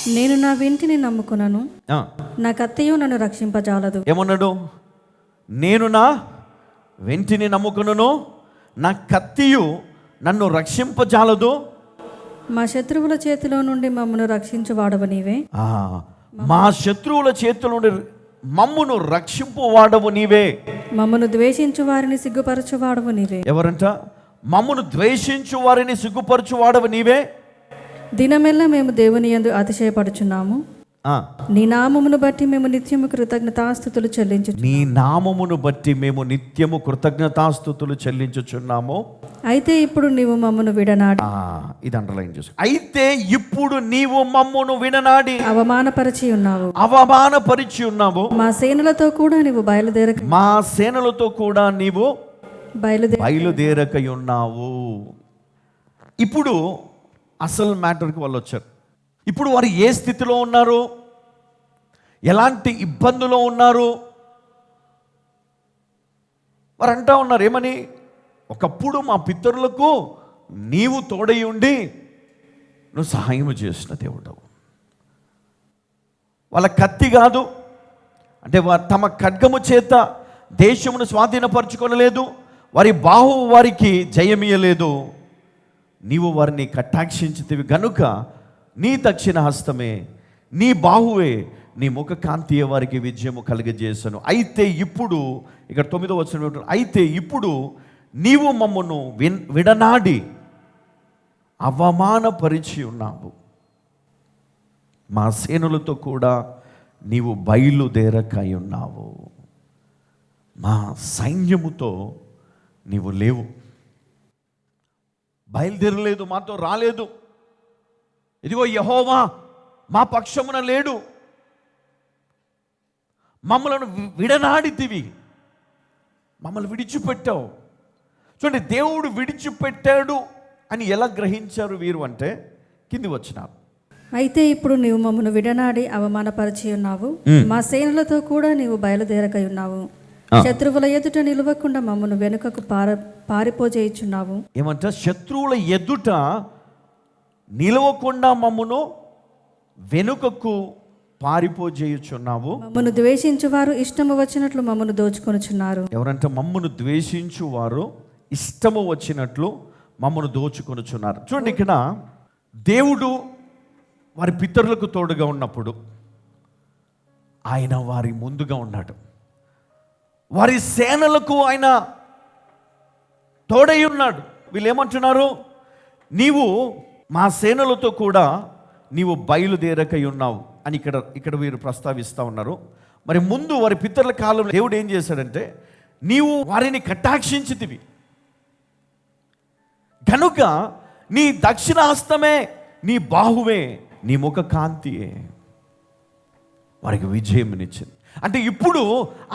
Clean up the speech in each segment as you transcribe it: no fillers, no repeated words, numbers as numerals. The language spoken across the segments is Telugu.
నేను నా వెంటిని నమ్ముకున్నాను, నా కత్తియు నన్ను రక్షింపజాలదు. ఏమన్నాడు? నేను నా వెంటిని నమ్ముకున్నాను, నా కత్తియు నన్ను రక్షింపజాలదు. మా శత్రువుల చేతిలో నుండి మమ్మను రక్షించువాడవు నీవే. మా శత్రువుల చేతిలో నుండి మమ్మును రక్షింపువాడవు నీవే. మమ్మను ద్వేషించు వారిని సిగ్గుపరచువాడవు నీవే. ఎవరంట? మమ్మును ద్వేషించు వారిని సిగ్గుపరచువాడవు నీవే. దినమెల్లా మేము దేవుని యందు అతిశయపడుచున్నాము. నీ నామమును బట్టి మేము నిత్యము కృతజ్ఞతాస్తుతులు చెల్లించు. నీ నామమును బట్టి మేము నిత్యము కృతజ్ఞతాస్తుతులు చెల్లించుచున్నాము. అయితే ఇప్పుడు నీవు మమ్మను విడనాడి, ఇది అండర్లైన్ చేసుకో. అయితే ఇప్పుడు నీవు మమ్మను విడనాడి అవమానపరిచి ఉన్నావు. మా సేనలతో కూడా నీవు బయలుదేరకై ఉన్నావు. ఇప్పుడు అసలు మ్యాటర్కి వాళ్ళు వచ్చారు. ఇప్పుడు వారు ఏ స్థితిలో ఉన్నారు, ఎలాంటి ఇబ్బందులో ఉన్నారు? వారు అంటా ఉన్నారు ఏమని? ఒకప్పుడు మా పితరులకు నీవు తోడై ఉండి నువ్వు సహాయం చేసిన దేవుడవు. వాళ్ళ కత్తి కాదు అంటే తమ ఖడ్గము చేత దేశమును స్వాధీనపరచుకొనలేదు, వారి బాహు వారికి జయమియలేదు. నీవు వారిని కటాక్షించితివి గనుక నీ దక్షిణ హస్తమే, నీ బాహువే, నీ ముఖ కాంతియే వారికి విజయము కలుగజేసను. అయితే ఇప్పుడు ఇక్కడ 9వ వచనం, అయితే ఇప్పుడు నీవు మమ్మను విడనాడి అవమానపరిచి ఉన్నావు. మా సేనులతో కూడా నీవు బయలుదేరకై ఉన్నావు. మా సైన్యముతో నీవు లేవు, బయలుదేరలేదు, మాతో రాలేదు. ఇదిగో యెహోవా మా పక్షమున లేడు, మమ్మలను విడనాడితివి, మమ్మల్ని విడిచిపెట్టావు. చూడండి, దేవుడు విడిచిపెట్టాడు అని ఎలా గ్రహించారు వీరు అంటే కింది వచ్చినారు. అయితే ఇప్పుడు నీవు మమ్మను విడనాడి అవమానపరిచి ఉన్నావు, మా సేనలతో కూడా నీవు బయలుదేరకై ఉన్నావు. శత్రువుల ఎదుట నిలవకుండా మమ్మను వెనుకకు పారిపోజేయుచున్నావు. ఏమంట? శత్రువుల ఎదుట నిలవకుండా మమ్మను వెనుకకు పారిపోజేయుచున్నావు. మమ్మను ద్వేషించు వారు ఇష్టము వచ్చినట్లు మమ్మను దోచుకొనుచున్నారు. ఎవరంటే? మమ్మను ద్వేషించు వారు ఇష్టము వచ్చినట్లు మమ్మను దోచుకొనుచున్నారు. చూడండి, ఇక్కడ దేవుడు వారి పితరులకు తోడుగా ఉన్నప్పుడు ఆయన వారి ముందుగా ఉన్నాడు. వారి సేనలకు ఆయన తోడై ఉన్నాడు. వీళ్ళు ఏమంటున్నారు? నీవు మా సేనలతో కూడా నీవు బయలుదేరకై ఉన్నావు అని ఇక్కడ వీరు ప్రస్తావిస్తూ ఉన్నారు. మరి ముందు వారి పితరుల కాలంలో దేవుడు ఏం చేశాడంటే, నీవు వారిని కటాక్షించితివి కనుక నీ దక్షిణ హస్తమే, నీ బాహువే, నీ ముఖ కాంతియే వారికి విజయమునిచ్చింది. అంటే ఇప్పుడు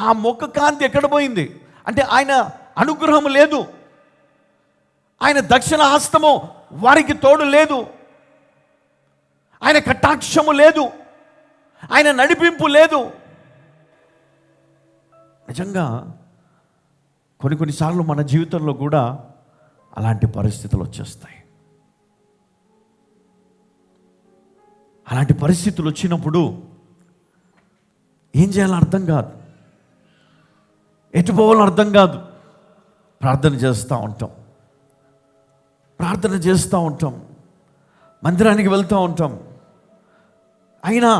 ఆ ముఖ కాంతి ఎక్కడ పోయింది అంటే ఆయన అనుగ్రహం లేదు, ఆయన దక్షిణ హస్తము వారికి తోడు లేదు, ఆయన కటాక్షము లేదు, ఆయన నడిపింపు లేదు. నిజంగా కొన్నిసార్లు మన జీవితంలో కూడా అలాంటి పరిస్థితులు వచ్చేస్తాయి. అలాంటి పరిస్థితులు వచ్చినప్పుడు ఏం చేయాలో అర్థం కాదు, ఎటు పోవాలో అర్థం కాదు. ప్రార్థన చేస్తూ ఉంటాం, మందిరానికి వెళ్తూ ఉంటాం. అయినా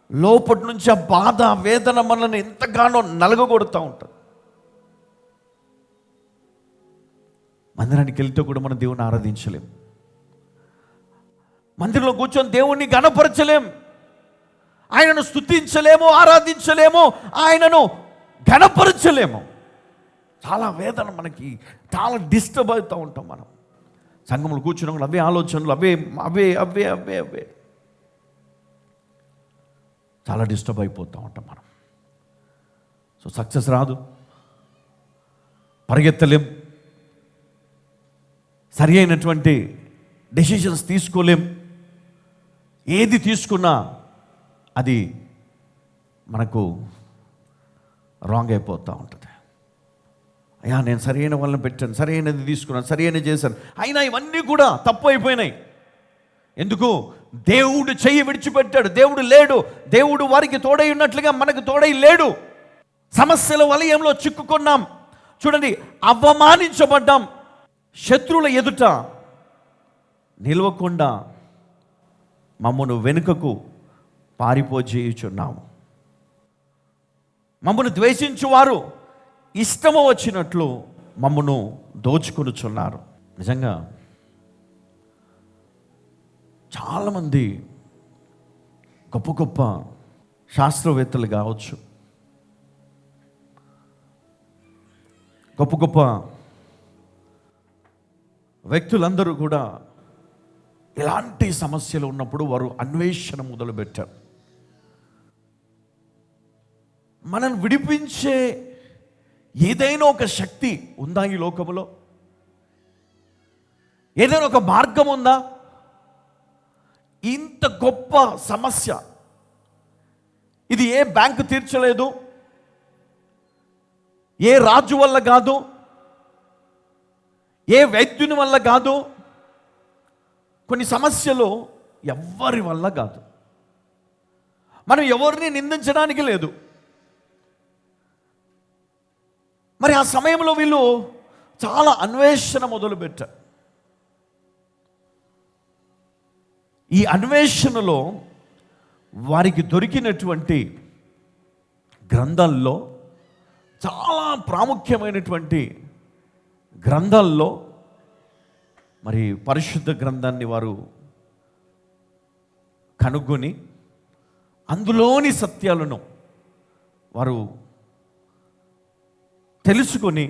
లోపటి నుంచి ఆ బాధ, వేదన మనల్ని ఎంతగానో నలగగొడుతూ ఉంటుంది. మందిరానికి వెళ్తే కూడా మనం దేవుణ్ణి ఆరాధించలేం, మందిరంలో కూర్చొని దేవుణ్ణి ఘనపరచలేం, ఆయనను స్తుతించలేము, ఆరాధించలేము, ఆయనను ఘనపరచలేము. చాలా వేదన, మనకి చాలా డిస్టర్బ్ అవుతూ ఉంటాం. మనం సంఘంలో కూర్చున్నప్పుడు అవే ఆలోచనలు, అవే చాలా డిస్టర్బ్ అయిపోతూ ఉంటాం మనం. సో సక్సెస్ రాదు, పరిగెత్తలేం, సరి అయినటువంటి డెసిషన్స్ తీసుకోలేం. ఏది తీసుకున్నా అది మనకు రాంగ్ అయిపోతూ ఉంటుంది. అయ్యా, నేను సరైన వాళ్ళని పెట్టాను, సరైనది తీసుకున్నాను, సరైనది చేశాను, అయినా ఇవన్నీ కూడా తప్పు అయిపోయినాయి. ఎందుకు? దేవుడు చెయ్యి విడిచిపెట్టాడు, దేవుడు లేడు, దేవుడు వారికి తోడై ఉన్నట్లుగా మనకు తోడై లేడు. సమస్యల వలయంలో చిక్కుకున్నాం. చూడండి, అవమానించబడ్డాం. శత్రువుల ఎదుట నిలవకుండా మమ్మను వెనుకకు పారిపోజేయుచున్నాము. మమ్మను ద్వేషించువారు ఇష్టము వచ్చినట్లు మమ్మను దోచుకొనుచున్నారు. నిజంగా చాలామంది గొప్ప గొప్ప శాస్త్రవేత్తలు కావచ్చు, గొప్ప గొప్ప వ్యక్తులందరూ కూడా ఇలాంటి సమస్యలు ఉన్నప్పుడు వారు అన్వేషణ మొదలుపెట్టారు. మనల్ని విడిపించే ఏదైనా ఒక శక్తి ఉందా ఈ లోకంలో? ఏదైనా ఒక మార్గం ఉందా? ఇంత గొప్ప సమస్య ఇది ఏ బ్యాంకు తీర్చలేదు, ఏ రాజు వల్ల కాదు, ఏ వైద్యుని వల్ల కాదు, కొన్ని సమస్యలు ఎవ్వరి వల్ల కాదు. మనం ఎవరిని నిందించడానికి లేదు. మరి ఆ సమయంలో వీళ్ళు చాలా అన్వేషణ మొదలుపెట్టారు. ఈ అన్వేషణలో వారికి దొరికినటువంటి గ్రంథాల్లో, చాలా ప్రాముఖ్యమైనటువంటి గ్రంథాల్లో మరి పరిశుద్ధ గ్రంథాన్ని వారు కనుగొని అందులోని సత్యాలను వారు తెలుసుకొని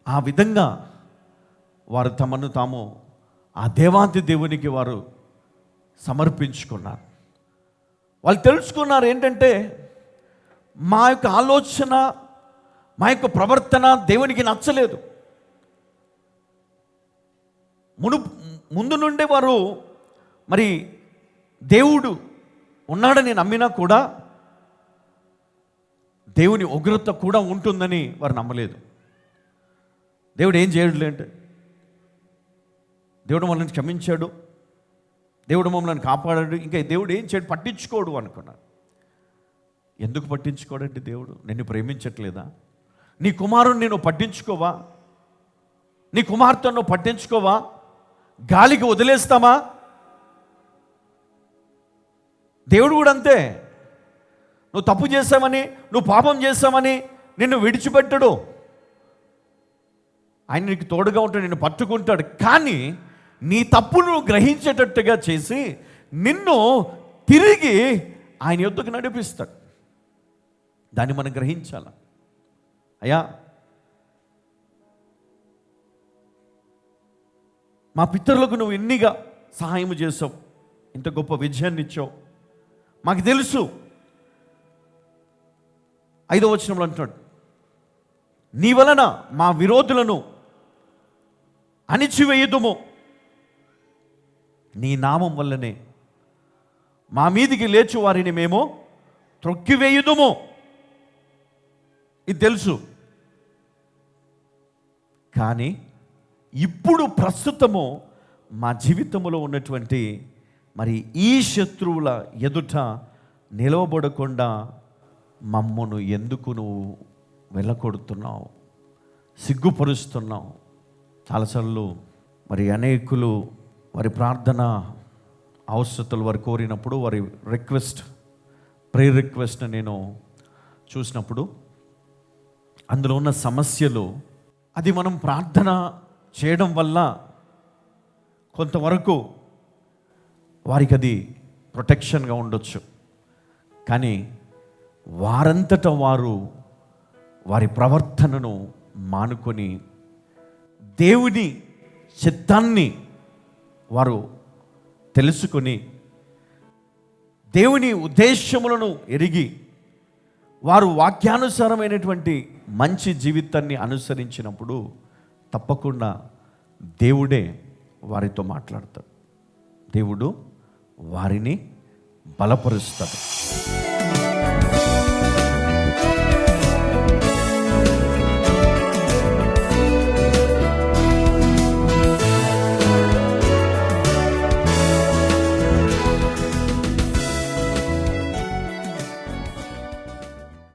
ఆ విధంగా వారు తమను తాము ఆ దేవాది దేవునికి వారు సమర్పించుకున్నారు. వాళ్ళు తెలుసుకున్నారు ఏంటంటే, మా యొక్క ఆలోచన, మా యొక్క ప్రవర్తన దేవునికి నచ్చలేదు. ముందు నుండే వారు మరి దేవుడు ఉన్నాడని నమ్మినా కూడా దేవుని ఉగ్రత కూడా ఉంటుందని వారు నమ్మలేదు. దేవుడు ఏం చేయడు అంటే, దేవుడు మనల్ని క్షమించాడు, దేవుడు మమ్మల్ని కాపాడాడు, ఇంకా దేవుడు ఏం చేయడు, పట్టించుకోడు అనుకున్నారు. ఎందుకు పట్టించుకోడంటే, దేవుడు నిన్ను ప్రేమించట్లేదా? నీ కుమారుని నేను పట్టించుకోవా? నీ కుమార్తెను నువ్వు పట్టించుకోవా? గాలికి వదిలేస్తామా? దేవుడు కూడా అంతే. నువ్వు తప్పు చేసావని, నువ్వు పాపం చేసావని నిన్ను విడిచిపెట్టడు. ఆయన నీకు తోడుగా ఉంటాడు, నిన్ను పట్టుకుంటాడు. కానీ నీ తప్పును గ్రహించేటట్టుగా చేసి నిన్ను తిరిగి ఆయన యొద్దకు నడిపిస్తాడు. దాన్ని మనం గ్రహించాల. అయ్యా, మా పితరులకు నువ్వు ఎన్నిగా సహాయం చేసావు, ఇంత గొప్ప విజయాన్ని ఇచ్చావు, మాకు తెలుసు. 5వ వచనంలో అంటున్నాడు, నీ వలన మా విరోధులను అణిచివేయుదుము, నీ నామం వల్లనే మా మీదికి లేచు వారిని మేము త్రొక్కివేయుదుము. ఇది తెలుసు. కానీ ఇప్పుడు ప్రస్తుతము మా జీవితంలో ఉన్నటువంటి మరి ఈ శత్రువుల ఎదుట నిలవబడకుండా మమ్మను ఎందుకు నువ్వు వెళ్ళకొడుతున్నావు, సిగ్గుపరుస్తున్నావు? చాలాసార్లు మరి అనేకులు వారి ప్రార్థన అవసరతలు వారు కోరినప్పుడు వారి ప్రేయర్ రిక్వెస్ట్ నేను చూసినప్పుడు అందులో ఉన్న సమస్యలు, అది మనం ప్రార్థన చేయడం వల్ల కొంతవరకు వారికి అది ప్రొటెక్షన్గా ఉండొచ్చు. కానీ వారంతట వారు వారి ప్రవర్తనను మానుకొని దేవుని చిత్తాన్ని వారు తెలుసుకొని దేవుని ఉద్దేశములను ఎరిగి వారు వాక్యానుసారమైనటువంటి మంచి జీవితాన్ని అనుసరించినప్పుడు తప్పకుండా దేవుడే వారితో మాట్లాడతాడు. దేవుడు వారిని బలపరుస్తాడు.